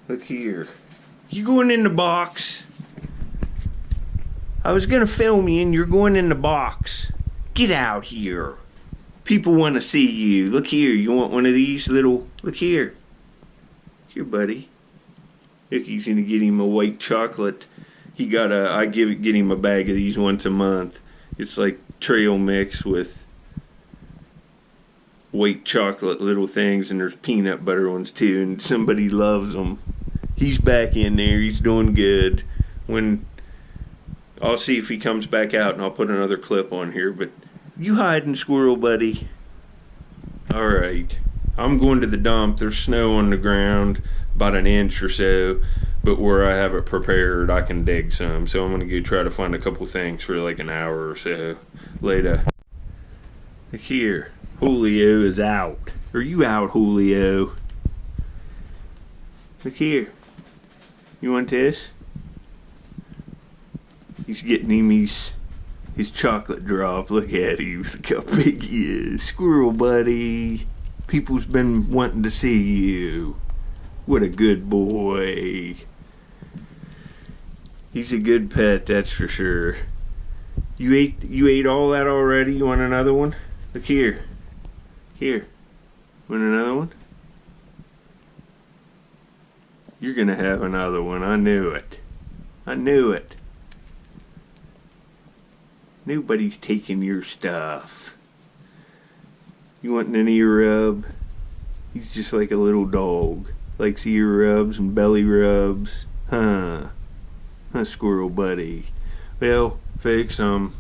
Look here. You going in the box? I was gonna film you and you're going in the box. Get out here. People want to see you. Look here. You want one of these little... Look here. Here, buddy. Look, he's gonna get him a white chocolate. I get him a bag of these once a month. It's like trail mix with white chocolate little things, and there's peanut butter ones too, and somebody loves them. He's back in there. He's doing good. I'll see if he comes back out, and I'll put another clip on here. But you hiding, squirrel buddy? All right. I'm going to the dump. There's snow on the ground, about an inch or so. But where I have it prepared, I can dig some. So I'm going to go try to find a couple things for like an hour or so later. Look here. Julio is out. Are you out, Julio? Look here. You want this? He's getting him his chocolate drop. Look at him. Look how big he is. Squirrel buddy. People's been wanting to see you. What a good boy. He's a good pet, that's for sure. You ate all that already? You want another one? Look here. Here. Want another one? You're gonna have another one. I knew it. I knew it. Nobody's taking your stuff. You want an ear rub? He's just like a little dog. Likes ear rubs and belly rubs. Huh, squirrel buddy. Well, folks, I'm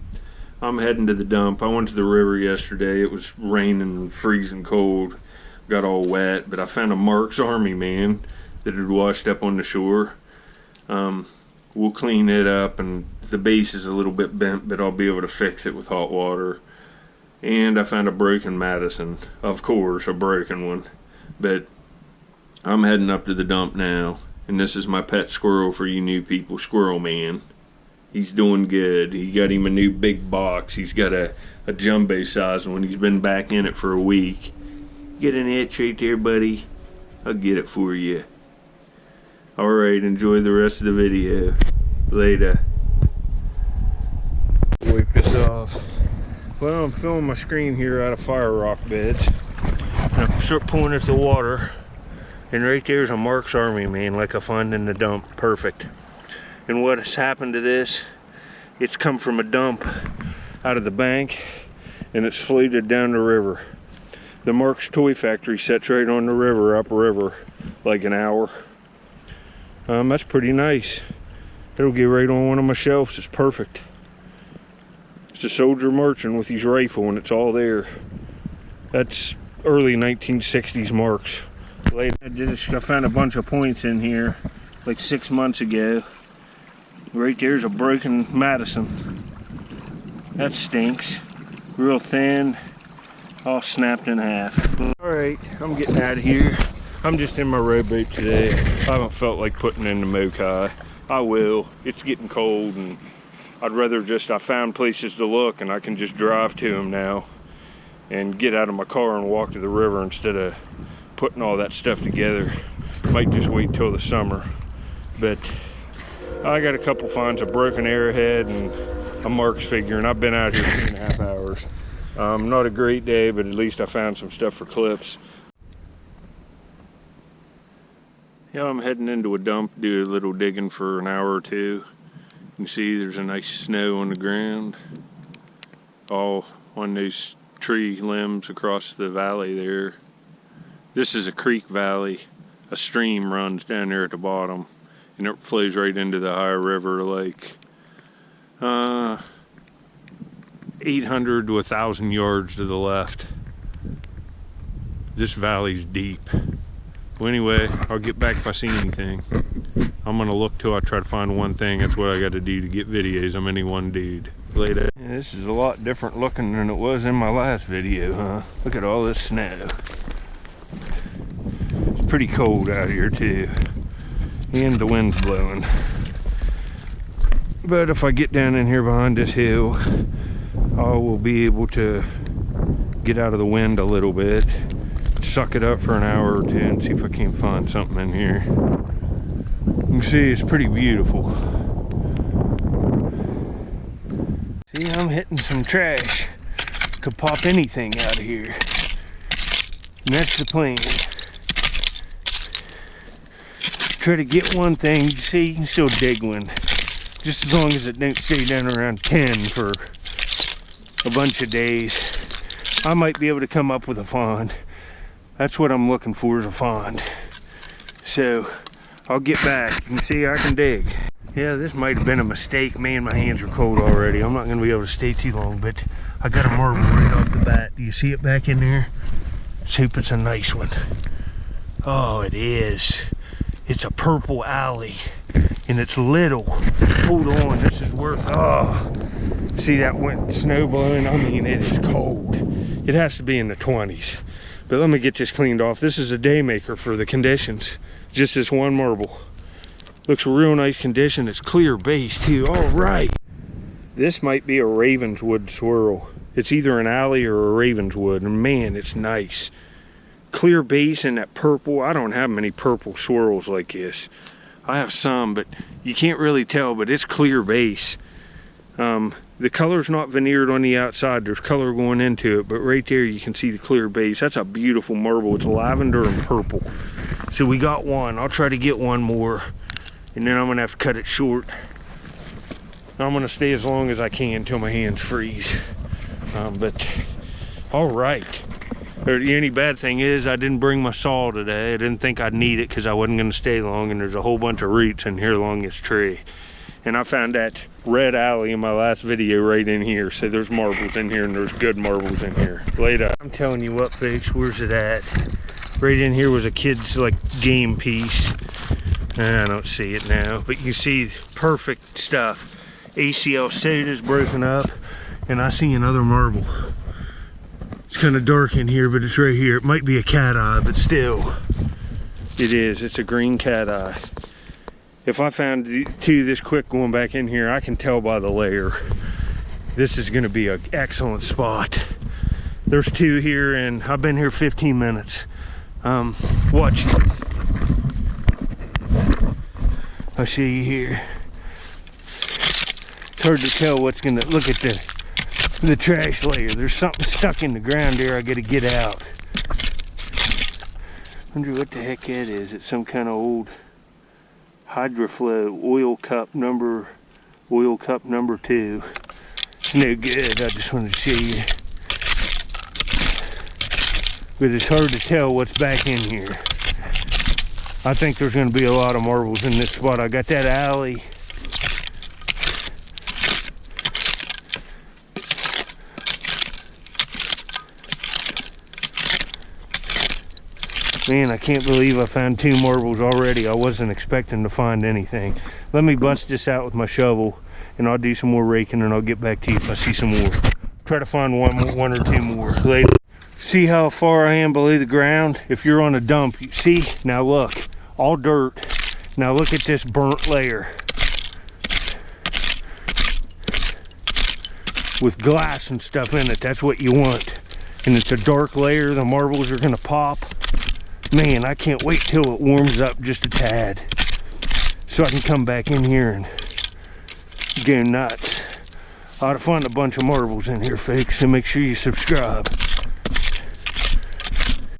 heading to the dump. I went to the river yesterday. It was raining and freezing cold. Got all wet, but I found a Mark's Army man that had washed up on the shore. We'll clean it up, and the base is a little bit bent, but I'll be able to fix it with hot water. And I found a broken Madison. Of course, a broken one. But I'm heading up to the dump now, and this is my pet squirrel for you new people, Squirrel Man. He's doing good. He got him a new big box. He's got a jumbo size one. He's been back in it for a week. Get an itch right there, buddy. I'll get it for you. Alright, enjoy the rest of the video. Later. Wipe this off. Well, I'm filming my screen here out of fire rock beds. And I'm start pulling at the water. And right there's a Mark's Army man like I found in the dump. Perfect. And what has happened to this, it's come from a dump out of the bank and it's floated down the river. The Mark's Toy Factory sits right on the river, upriver, like an hour. That's pretty nice. It'll get right on one of my shelves. It's perfect. It's a soldier marching with his rifle and it's all there. That's early 1960s Marks. I found a bunch of points in here like 6 months ago. Right there's a broken Madison. That stinks. Real thin, all snapped in half. Alright, I'm getting out of here. I'm just in my rowboat today. I haven't felt like putting in the Mokai. I will. It's getting cold and I'd rather I found places to look and I can just drive to them now and get out of my car and walk to the river instead of putting all that stuff together. Might just wait till the summer. But I got a couple finds, a broken arrowhead and a Mark's figure, and I've been out here 2.5 hours. Not a great day, but at least I found some stuff for clips. Yeah, I'm heading into a dump, do a little digging for an hour or two. You can see there's a nice snow on the ground. All on those tree limbs across the valley there. This is a creek valley. A stream runs down there at the bottom, and it flows right into the high river like 8 800 to 1,000 yards to the left. This valley's deep. Well, anyway, I'll get back if I see anything. I'm gonna look till I try to find one thing. That's what I got to do to get videos. I'm any one dude. Later. Yeah, this is a lot different looking than it was in my last video, huh? Look at all this snow. It's pretty cold out here too, and the wind's blowing. But if I get down in here behind this hill, I will be able to get out of the wind a little bit, suck it up for an hour or two, and see if I can't find something in here. You can see it's pretty beautiful. See, I'm hitting some trash. Could pop anything out of here. And that's the plan. Try to get one thing. You see, you can still dig one. Just as long as it don't stay down around 10 for a bunch of days. I might be able to come up with a fawn. That's what I'm looking for, is a fawn. So I'll get back and see I can dig. Yeah, this might have been a mistake. Man, my hands are cold already. I'm not going to be able to stay too long, but I got a marble right off the bat. Do you see it back in there? Let's hope it's a nice one. Oh, it is. It's a purple alley, and it's little. Hold on, this is worth, oh. See that snow blowing? I mean, it is cold. It has to be in the 20s. But let me get this cleaned off. This is a day maker for the conditions. Just this one marble. Looks a real nice condition. It's clear base too. All right. This might be a Ravenswood swirl. It's either an alley or a Ravenswood. And man, it's nice. Clear base and that purple. I don't have many purple swirls like this. I have some, but you can't really tell, but it's clear base. The color's not veneered on the outside. There's color going into it, but right there you can see the clear base. That's a beautiful marble. It's lavender and purple. So we got one. I'll try to get one more, and then I'm gonna have to cut it short. I'm gonna stay as long as I can until my hands freeze. But all right. The only bad thing is I didn't bring my saw today. I didn't think I'd need it because I wasn't gonna stay long, and there's a whole bunch of roots in here along this tree. And I found that red alley in my last video right in here. So there's marbles in here, and there's good marbles in here. Later. I'm telling you what, folks, where's it at? Right in here was a kid's like game piece. I don't see it now, but you see perfect stuff. ACL soda's broken up, and I see another marble. It's kind of dark in here, but it's right here. It might be a cat eye, but still, it is. It's a green cat eye. If I found two this quick going back in here, I can tell by the layer. This is gonna be an excellent spot. There's two here, and I've been here 15 minutes. Watch this. I'll show you here. It's hard to tell what's gonna, look at the trash layer. There's something stuck in the ground there I gotta get out. Wonder what the heck that is. It's some kind of old Hydroflow oil cup number 2. It's no good. I just wanted to show you. But it's hard to tell what's back in here. I think there's going to be a lot of marbles in this spot. I got that alley. Man, I can't believe I found 2 marbles already. I wasn't expecting to find anything. Let me bust this out with my shovel, and I'll do some more raking, and I'll get back to you if I see some more. Try to find one or two more later. See how far I am below the ground? If you're on a dump, you see? Now look, all dirt. Now look at this burnt layer. With glass and stuff in it, that's what you want. And it's a dark layer, the marbles are gonna pop. Man, I can't wait till it warms up just a tad, so I can come back in here and go nuts. I ought to find a bunch of marbles in here, folks, so make sure you subscribe.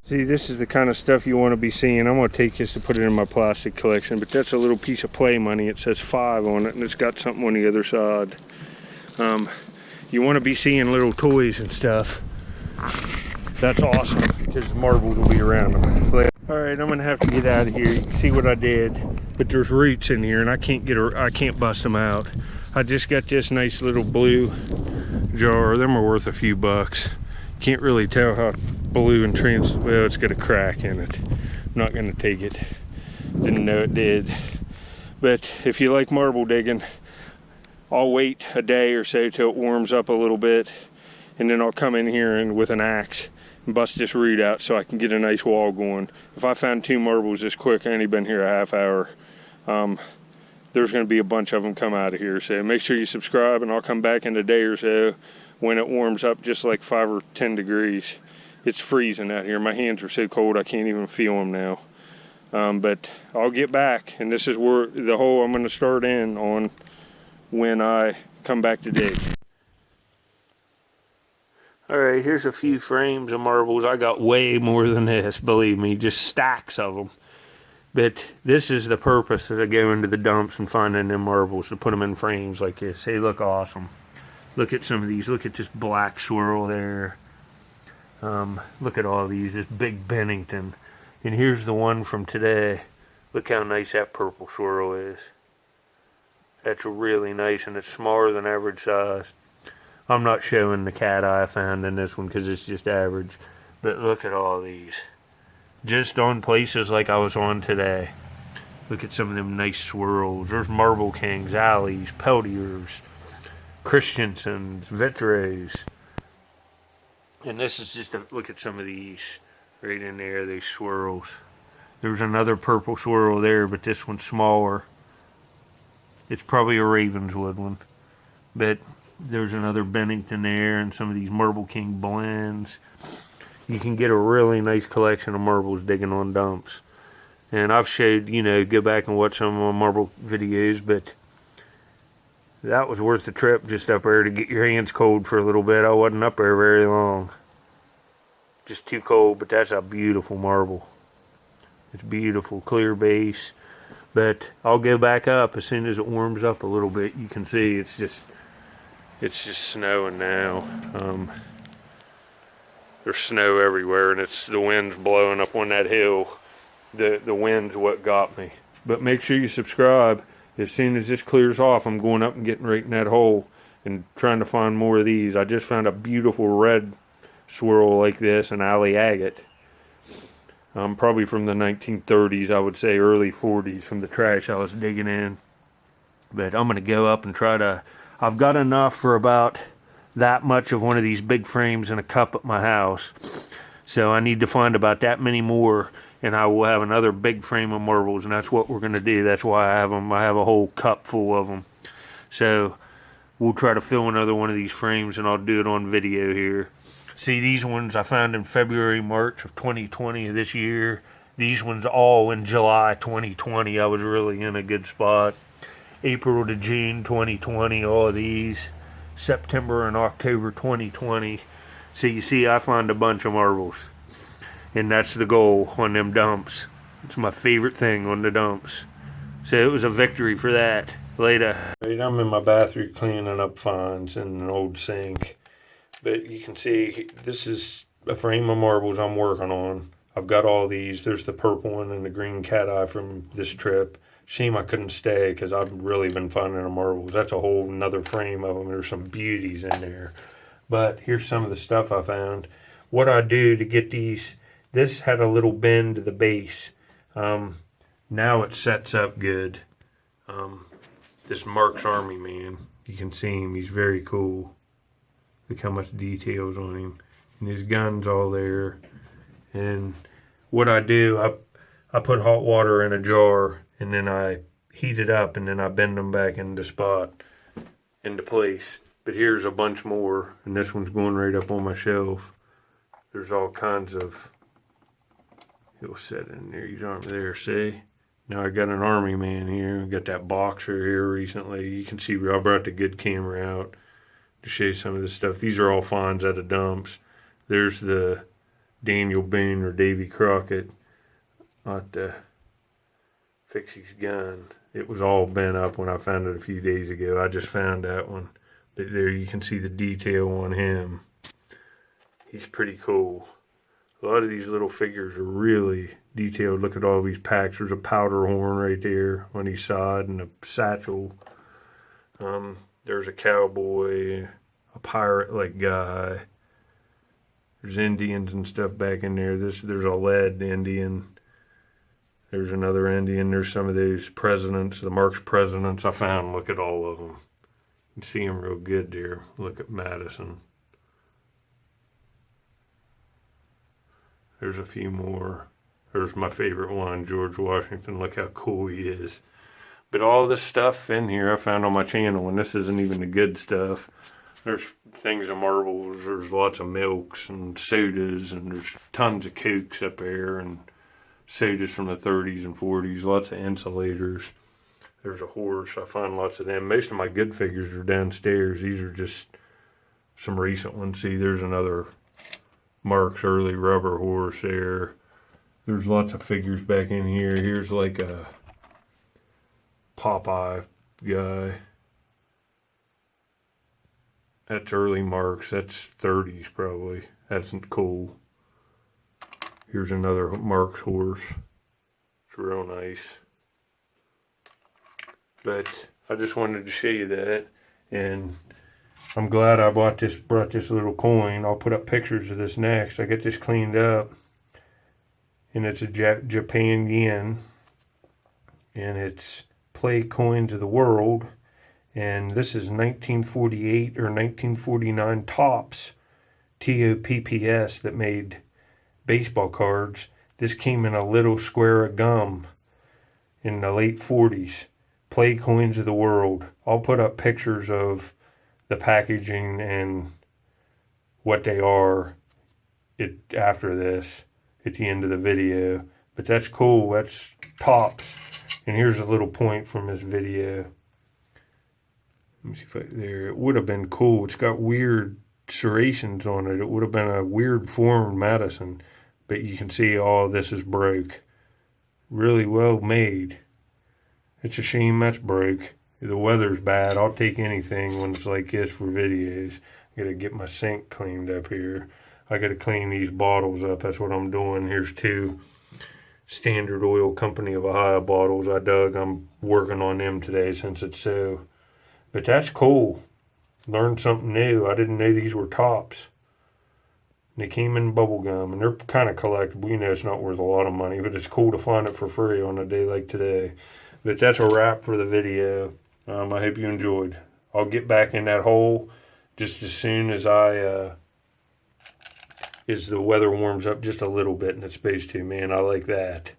See, this is the kind of stuff you want to be seeing. I'm going to take this to put it in my plastic collection, but that's a little piece of play money. It says 5 on it, and it's got something on the other side. You want to be seeing little toys and stuff. That's awesome, because the marbles will be around them. All right, I'm going to have to get out of here. You can see what I did, but there's roots in here, and I can't bust them out. I just got this nice little blue jar. Them are worth a few bucks. Can't really tell how blue and well, it's got a crack in it. I'm not gonna take it. Didn't know it did. But if you like marble digging, I'll wait a day or so till it warms up a little bit, and then I'll come in here and with an axe and bust this root out so I can get a nice wall going. If I found 2 marbles this quick, I only been here a half hour. There's going to be a bunch of them come out of here. So make sure you subscribe, and I'll come back in a day or so when it warms up just like 5 or 10 degrees. It's freezing out here. My hands are so cold I can't even feel them now. But I'll get back, and this is where the hole I'm going to start in on when I come back to dig. Alright, here's a few frames of marbles. I got way more than this, believe me, just stacks of them. But this is the purpose of going to the dumps and finding them marbles, to put them in frames like this. They look awesome. Look at some of these. Look at this black swirl there. Look at all these. This big Bennington. And here's the one from today. Look how nice that purple swirl is. That's really nice, and it's smaller than average size. I'm not showing the cat eye I found in this one because it's just average. But look at all these. Just on places like I was on today. Look at some of them nice swirls. There's Marble Kings, Alleys, Peltiers, Christiansens, Vitres. And this is just a look at some of these right in there, these swirls. There's another purple swirl there, but this one's smaller. It's probably a Ravenswood one. But there's another Bennington there, and some of these Marble King blends. You can get a really nice collection of marbles digging on dumps. And I've showed, go back and watch some of my marble videos, but that was worth the trip just up there to get your hands cold for a little bit. I wasn't up there very long. Just too cold, but that's a beautiful marble. It's beautiful, clear base. But I'll go back up as soon as it warms up a little bit. You can see it's just snowing now. There's snow everywhere, and it's the wind's blowing up on that hill. The wind's what got me. But make sure you subscribe. As soon as this clears off, I'm going up and getting right in that hole and trying to find more of these. I just found a beautiful red swirl like this, an alley agate. Probably from the 1930s, I would say early 40s, from the trash I was digging in. But I'm going to go up and try to... I've got enough for about that much of one of these big frames in a cup at my house. So I need to find about that many more, and I will have another big frame of marbles, and that's what we're going to do. That's why I have them. I have a whole cup full of them. So we'll try to fill another one of these frames, and I'll do it on video here. See, these ones I found in February, March of 2020 of this year. These ones all in July 2020. I was really in a good spot. April to June 2020, all of these. September and October 2020. So you see, I found a bunch of marbles. And that's the goal on them dumps. It's my favorite thing on the dumps. So it was a victory for that. Later. I'm in my bathroom cleaning up finds in an old sink. But you can see, this is a frame of marbles I'm working on. I've got all these. There's the purple one and the green cat eye from this trip. Shame I couldn't stay because I've really been finding the marbles. That's a whole nother frame of them. There's some beauties in there. But here's some of the stuff I found. What I do to get these, this had a little bend to the base. Now it sets up good. This Mark's Army man, you can see him. He's very cool. Look how much details on him. And his gun's all there. And what I do, I put hot water in a jar, and then I heat it up, and then I bend them back into place. But here's a bunch more, and this one's going right up on my shelf. There's all kinds of, it'll sit in there, these aren't there, see? Now I got an Army man here, I got that boxer here recently. You can see I brought the good camera out to show you some of this stuff. These are all finds out of dumps. There's the Daniel Boone or Davy Crockett at the fix his gun. It was all bent up when I found it a few days ago. I just found that one. But there you can see the detail on him. He's pretty cool. A lot of these little figures are really detailed. Look at all these packs. There's a powder horn right there on each side and a satchel. There's a cowboy, a pirate like guy. There's Indians and stuff back in there. There's a lead Indian. There's another Indian. There's some of these presidents, the Marx presidents I found. Look at all of them. You can see them real good there. Look at Madison. There's a few more. There's my favorite one, George Washington. Look how cool he is. But all this stuff in here I found on my channel, and this isn't even the good stuff. There's things of marbles, there's lots of milks and sodas, and there's tons of Cokes up there, and sodas from the 30s and 40s, lots of insulators. There's a horse, I find lots of them. Most of my good figures are downstairs. These are just some recent ones. See, there's another Mark's early rubber horse there. There's lots of figures back in here. Here's like a Popeye guy. That's early Marks. That's 30s probably. That's cool. Here's another Marks horse. It's real nice. But I just wanted to show you that, and I'm glad I brought this little coin. I'll put up pictures of this next. I get this cleaned up, and it's a Japan yen, and it's play coins of the world. And this is 1948 or 1949 Topps, Topps, that made baseball cards. This came in a little square of gum in the late 40s. Play coins of the world. I'll put up pictures of the packaging and what they are after this at the end of the video. But that's cool. That's Topps. And here's a little point from this video. Let me see if there. It would have been cool. It's got weird serrations on it. It would have been a weird formed Madison. But you can see all this is broke. Really well made. It's a shame that's broke. The weather's bad. I'll take anything when it's like this for videos. I gotta get my sink cleaned up here. I gotta clean these bottles up. That's what I'm doing. Here's 2 Standard Oil Company of Ohio bottles I dug. I'm working on them today since it's so. But that's cool. Learned something new. I didn't know these were Topps. They came in bubble gum, and they're kind of collectible. You know it's not worth a lot of money, but it's cool to find it for free on a day like today. But that's a wrap for the video. I hope you enjoyed. I'll get back in that hole just as soon as as the weather warms up just a little bit, and it's supposed to. Man, I like that.